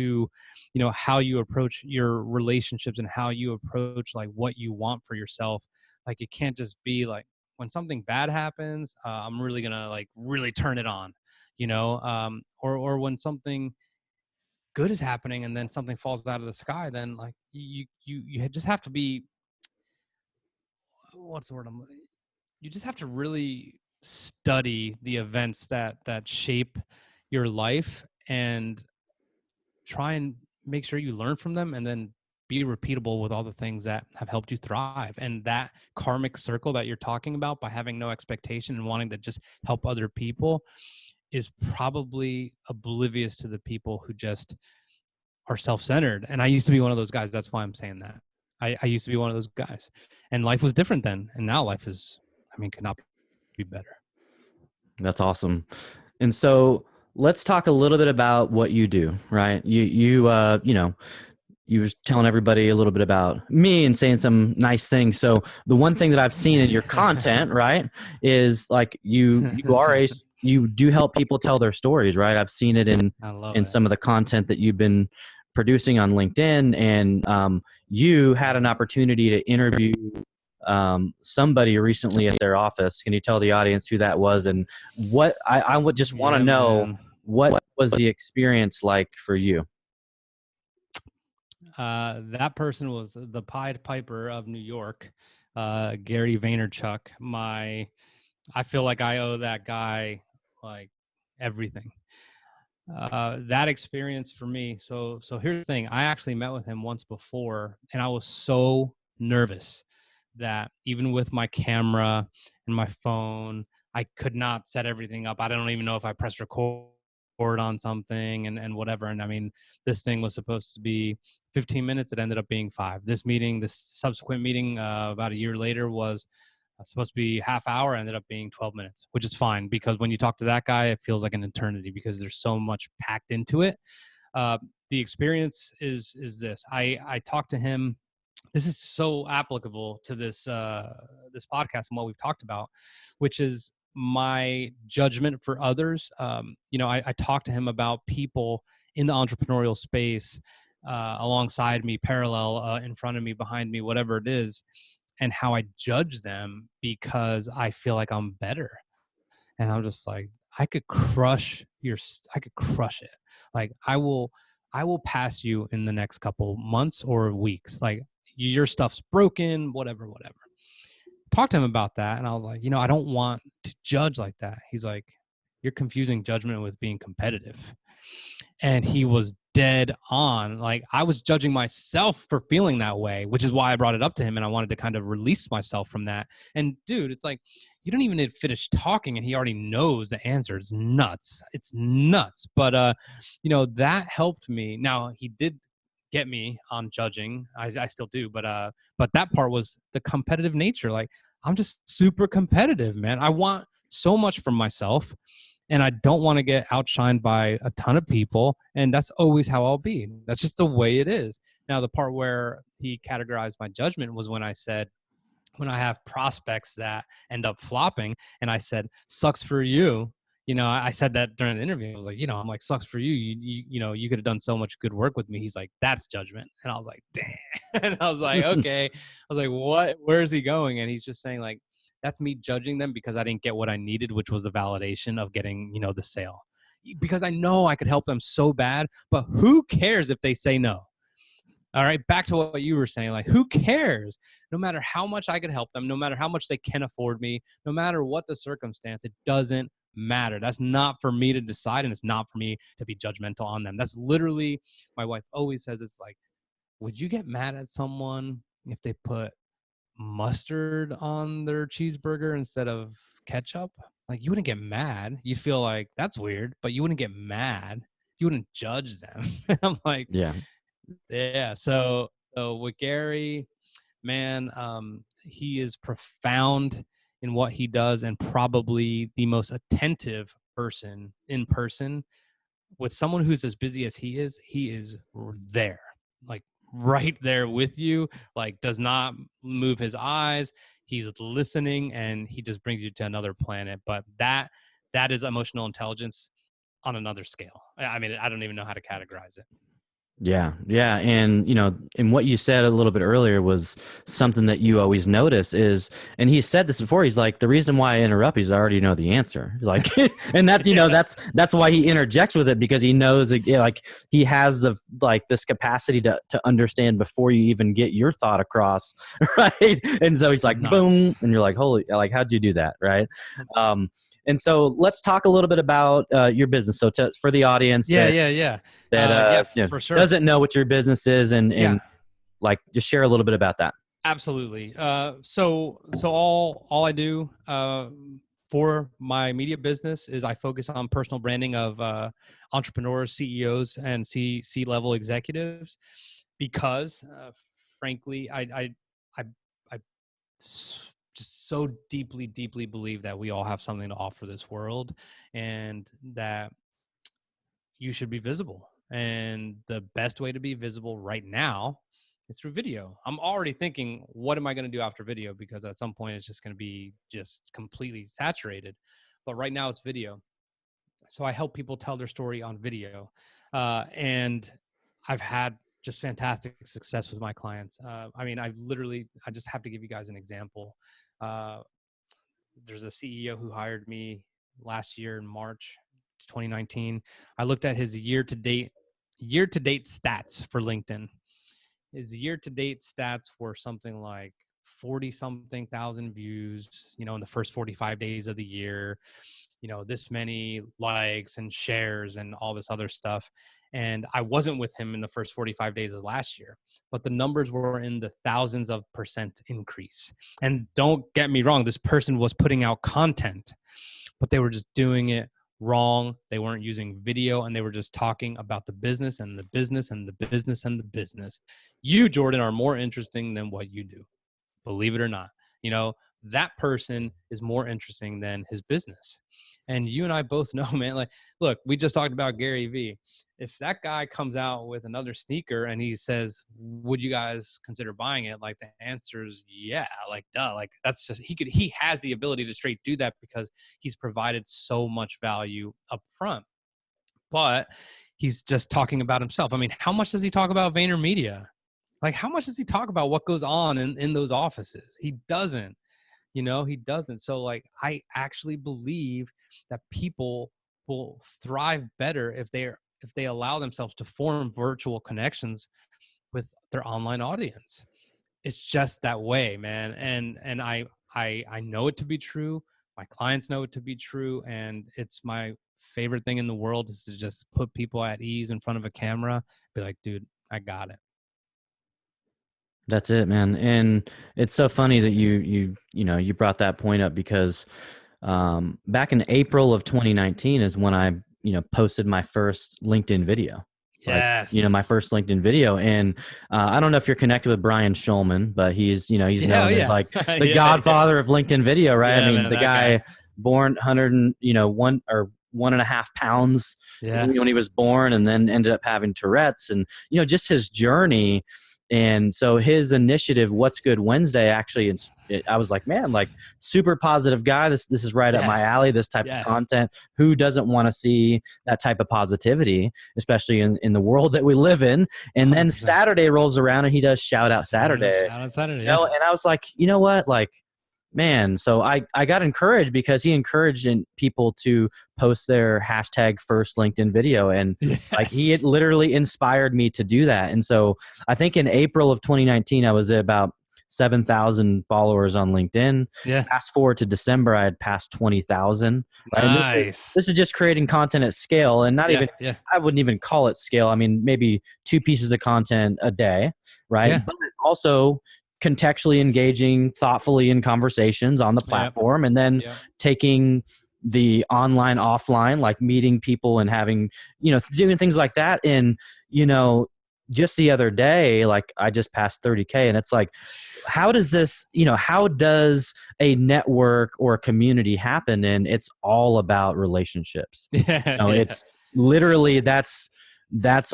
you know, how you approach your relationships and how you approach like what you want for yourself, like, it can't just be like, when something bad happens, I'm really gonna like really turn it on, you know, or when something good is happening and then something falls out of the sky, then like you just have to be, what's the word you just have to really study the events that shape your life, and try and make sure you learn from them, and then be repeatable with all the things that have helped you thrive. And that karmic circle that you're talking about, by having no expectation and wanting to just help other people, is probably oblivious to the people who just are self-centered. And I used to be one of those guys. That's why I'm saying that. I used to be one of those guys, and life was different then. And now life is, I mean, could not be better. That's awesome. And so let's talk a little bit about what you do, right? You know, you were telling everybody a little bit about me and saying some nice things. So the one thing that I've seen in your content, right, is like you do help people tell their stories, right? I've seen it in some of the content that you've been producing on LinkedIn, and you had an opportunity to interview somebody recently at their office. Can you tell the audience who that was, and what I would just want to know, man. what was the experience like for you? That person was the Pied Piper of New York, Gary Vaynerchuk. I feel like I owe that guy like everything. That experience for me. So here's the thing. I actually met with him once before, and I was so nervous that even with my camera and my phone, I could not set everything up. I don't even know if I pressed record on something and whatever. And I mean, this thing was supposed to be 15 minutes. It ended up being 5. This subsequent meeting about a year later was supposed to be half hour, ended up being 12 minutes, which is fine because when you talk to that guy, it feels like an eternity because there's so much packed into it. The experience is this. I talked to him. This is so applicable to this podcast and what we've talked about, which is my judgment for others. I talked to him about people in the entrepreneurial space alongside me, parallel, in front of me, behind me, whatever it is, and how I judge them because I feel like I'm better. And I'm just like, I could crush it. Like I will pass you in the next couple months or weeks. Like your stuff's broken, whatever. Talk to him about that. And I was like, I don't want to judge like that. He's like, you're confusing judgment with being competitive. And he was dead on. Like I was judging myself for feeling that way, which is why I brought it up to him, and I wanted to kind of release myself from that. And dude, it's like you don't even need to finish talking and he already knows the answer. It's nuts. But that helped me. Now he did get me on judging. I still do, but that part was the competitive nature. Like I'm just super competitive, man. I want so much from myself, and I don't want to get outshined by a ton of people. And that's always how I'll be. That's just the way it is. Now, the part where he categorized my judgment was when I said, when I have prospects that end up flopping, and I said, sucks for you. I said that during the interview. I was like, I'm like, sucks for you. You could have done so much good work with me. He's like, that's judgment. And I was like, damn. And I was like, okay. I was like, what? Where is he going? And he's just saying like, that's me judging them because I didn't get what I needed, which was the validation of getting, the sale. Because I know I could help them so bad, but who cares if they say no? All right, back to what you were saying. Like, who cares? No matter how much I could help them, no matter how much they can afford me, no matter what the circumstance, it doesn't matter. That's not for me to decide, and it's not for me to be judgmental on them. That's literally, my wife always says, it's like, would you get mad at someone if they put mustard on their cheeseburger instead of ketchup? Like, you wouldn't get mad. You'd feel like that's weird, but you wouldn't get mad. You wouldn't judge them. I'm like, Yeah. yeah. So with Gary, man, he is profound in what he does and probably the most attentive person in person. With someone who's as busy as he is there, like right there with you, like does not move his eyes. He's listening and he just brings you to another planet. But that is emotional intelligence on another scale. I mean, I don't even know how to categorize it. Yeah. And, and what you said a little bit earlier was something that you always notice is, and he said this before, he's like, the reason why I interrupt is I already know the answer. Like, and that, that's why he interjects with it, because he knows that, like he has this capacity to understand before you even get your thought across. Right. And so he's like, Nuts. boom. And you're like, holy, like, how'd you do that? Right. And so let's talk a little bit about your business. So for the audience Yeah. For sure. doesn't know what your business is, and like just share a little bit about that. Absolutely. So all I do for my media business is I focus on personal branding of entrepreneurs, CEOs, and C-level executives, because frankly, I just so deeply believe that we all have something to offer this world, and that you should be visible. And the best way to be visible right now is through video. I'm already thinking, what am I going to do after video? Because at some point it's just going to be just completely saturated. But right now it's video. So I help people tell their story on video. And I've had just fantastic success with my clients. I mean, I just have to give you guys an example. Uh, there's a CEO who hired me last year in March 2019. I looked at his year-to-date stats for LinkedIn. His year-to-date stats were something like 40 something thousand views, in the first 45 days of the year, this many likes and shares and all this other stuff. And I wasn't with him in the first 45 days of last year, but the numbers were in the thousands of percent increase. And don't get me wrong, this person was putting out content, but they were just doing it wrong. They weren't using video, and they were just talking about the business and the business and the business and the business. You, Jordan, are more interesting than what you do. Believe it or not, that person is more interesting than his business. And you and I both know, man, like, look, we just talked about Gary Vee. If that guy comes out with another sneaker and he says, would you guys consider buying it? Like, the answer is yeah, like, duh. Like, that's just, he has the ability to straight do that because he's provided so much value up front. But he's just talking about himself. I mean, how much does he talk about VaynerMedia? Like, how much does he talk about what goes on in those offices? He doesn't, he doesn't. So, like, I actually believe that people will thrive better if they allow themselves to form virtual connections with their online audience. It's just that way, man. And I know it to be true. My clients know it to be true. And it's my favorite thing in the world is to just put people at ease in front of a camera, be like, dude, I got it. That's it, man. And it's so funny that you brought that point up because back in April of 2019 is when I posted my first LinkedIn video. Yes. My first LinkedIn video. And I don't know if you're connected with Brian Schulman, but he's known as like the godfather of LinkedIn video, right? Yeah, I mean, man, the guy born 101 pounds when he was born, and then ended up having Tourette's, and just his journey. And so his initiative, What's Good Wednesday, actually, I was like, man, like, super positive guy. This is right up my alley, this type of content. Who doesn't want to see that type of positivity, especially in the world that we live in? And 100%. Then Saturday rolls around and he does Shout Out Saturday. Shout Out Saturday, and I was like, you know what? Like, man, so I got encouraged because he encouraged people to post their hashtag first LinkedIn video. And like, he had literally inspired me to do that. And so I think in April of 2019, I was at about 7,000 followers on LinkedIn. Yeah. Fast forward to December, I had passed 20,000. Right? Nice. This is just creating content at scale, and not even, I wouldn't even call it scale. I mean, maybe 2 pieces of content a day, right? Yeah. But also contextually engaging thoughtfully in conversations on the platform, and then taking the online offline, like meeting people and having, doing things like that. And, just the other day, like, I just passed 30K, and it's like, how does this, how does a network or a community happen? And it's all about relationships. It's literally, that's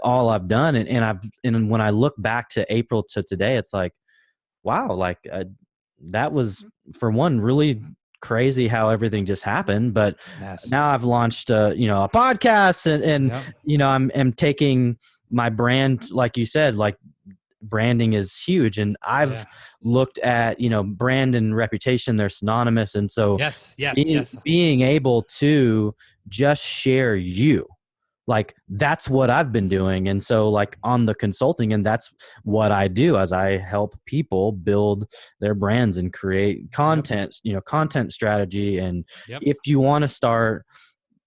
all I've done. And when I look back to April to today, it's like, wow, like, that was, for one, really crazy how everything just happened. But now I've launched a podcast, and I'm taking my brand, like you said, like, branding is huge. And I've looked at, brand and reputation, they're synonymous. And so being able to just share you, like, that's what I've been doing. And so, like, on the consulting, and that's what I do as I help people build their brands and create content, content strategy. And if you want to start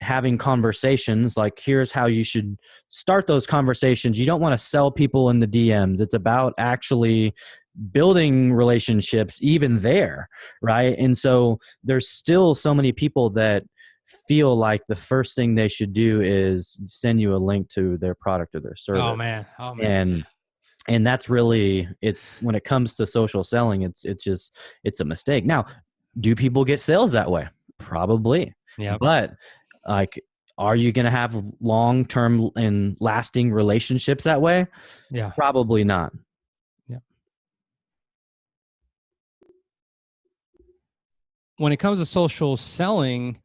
having conversations, like, here's how you should start those conversations. You don't want to sell people in the DMs. It's about actually building relationships even there, right? And so there's still so many people that feel like the first thing they should do is send you a link to their product or their service. Oh man. And that's really, it's, when it comes to social selling, it's a mistake. Now, do people get sales that way? Probably. But, like, are you going to have long-term and lasting relationships that way? Probably not. When it comes to social selling,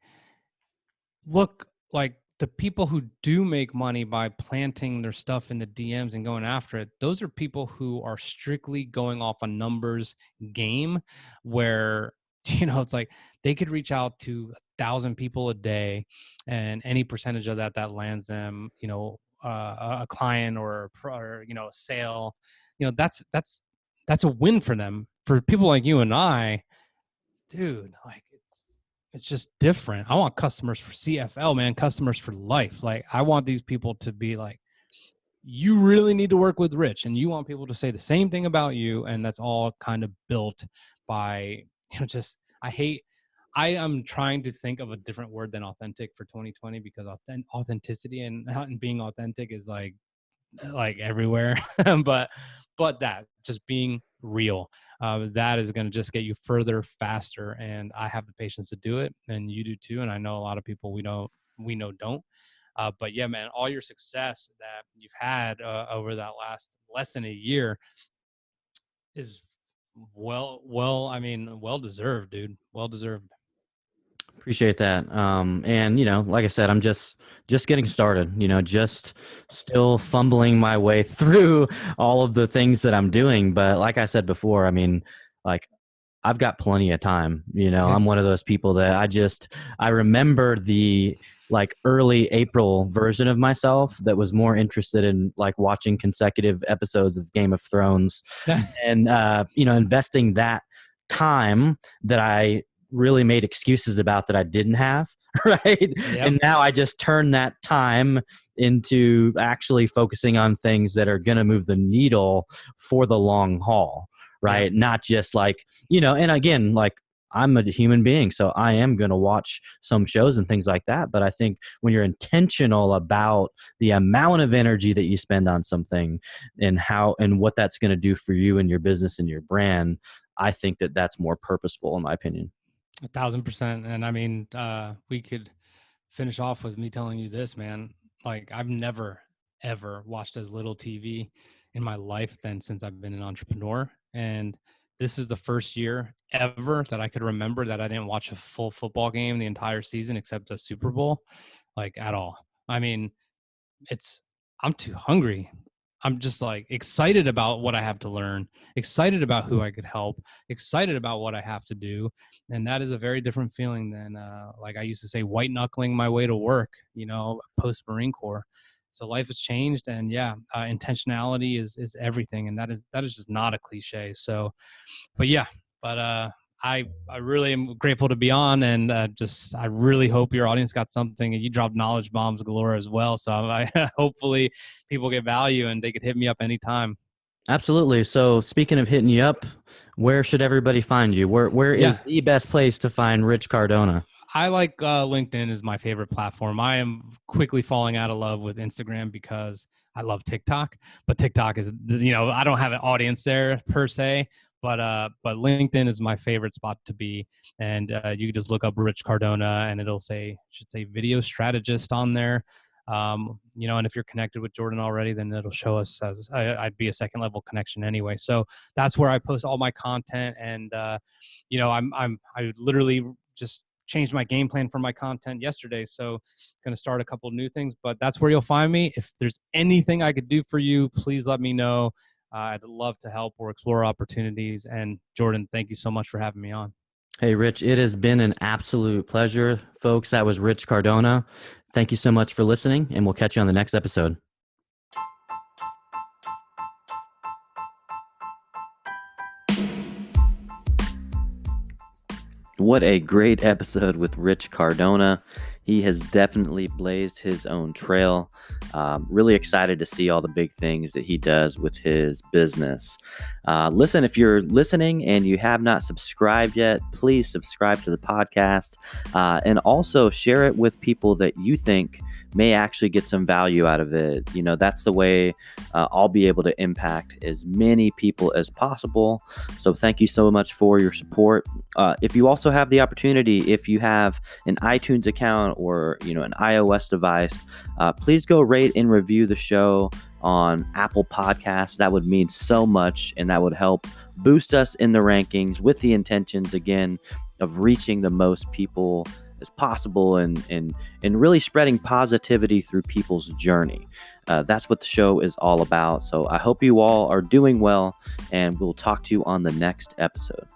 look, like, the people who do make money by planting their stuff in the DMs and going after it, those are people who are strictly going off a numbers game where, it's like they could reach out to 1,000 people a day, and any percentage of that lands them, a client or a sale, that's a win for them. For people like you and I, dude, like it's just different. I want customers for CFL, man, customers for life. Like I want these people to be like, you really need to work with Rich, and you want people to say the same thing about you. And that's all kind of built by, I am trying to think of a different word than authentic for 2020, because authenticity and being authentic is like everywhere. but that just being real, that is going to just get you further faster, and I have the patience to do it, and you do too, and I know a lot of people we know don't. But yeah, man, all your success that you've had over that last less than a year is well deserved, dude. Well deserved. Appreciate that. And like I said, I'm just getting started, just still fumbling my way through all of the things that I'm doing. But like I said before, I mean, like I've got plenty of time, Yeah. I'm one of those people that I remember the like early April version of myself that was more interested in like watching consecutive episodes of Game of Thrones and, investing that time that I really made excuses about that I didn't have. Right. Yep. And now I just turn that time into actually focusing on things that are going to move the needle for the long haul. Right. Yeah. Not just like, and again, like I'm a human being, so I am going to watch some shows and things like that. But I think when you're intentional about the amount of energy that you spend on something and how and what that's going to do for you and your business and your brand, I think that that's more purposeful, in my opinion. 1,000%. And I mean, we could finish off with me telling you this, man. Like I've never, ever watched as little TV in my life than since I've been an entrepreneur. And this is the first year ever that I could remember that I didn't watch a full football game the entire season except a Super Bowl, like at all. I mean, I'm too hungry. I'm just like excited about what I have to learn, excited about who I could help, excited about what I have to do. And that is a very different feeling than like I used to say, white knuckling my way to work, post Marine Corps. So life has changed, and intentionality is everything. And that is just not a cliche. So, I really am grateful to be on, and I really hope your audience got something, and you dropped knowledge bombs galore as well. So hopefully people get value, and they could hit me up anytime. Absolutely. So speaking of hitting you up, where should everybody find you? Where is the best place to find Rich Cardona? I like LinkedIn is my favorite platform. I am quickly falling out of love with Instagram because I love TikTok, but TikTok is, I don't have an audience there per se, but LinkedIn is my favorite spot to be. And you can just look up Rich Cardona and should say video strategist on there. And if you're connected with Jordan already, then it'll show us as I'd be a second level connection anyway. So that's where I post all my content. And, I literally just changed my game plan for my content yesterday. So going to start a couple of new things, but that's where you'll find me. If there's anything I could do for you, please let me know. I'd love to help or explore opportunities. And Jordan, thank you so much for having me on. Hey, Rich, it has been an absolute pleasure, folks. That was Rich Cardona. Thank you so much for listening, and we'll catch you on the next episode. What a great episode with Rich Cardona. He has definitely blazed his own trail. Really excited to see all the big things that he does with his business. Listen, if you're listening and you have not subscribed yet, please subscribe to the podcast and also share it with people that you think may actually get some value out of it. That's the way I'll be able to impact as many people as possible. So thank you so much for your support. If you also have the opportunity, if you have an iTunes account or an iOS device, please go rate and review the show on Apple Podcasts. That would mean so much, and that would help boost us in the rankings with the intentions, again, of reaching the most people as possible, and really spreading positivity through people's journey. That's what the show is all about. So I hope you all are doing well, and we'll talk to you on the next episode.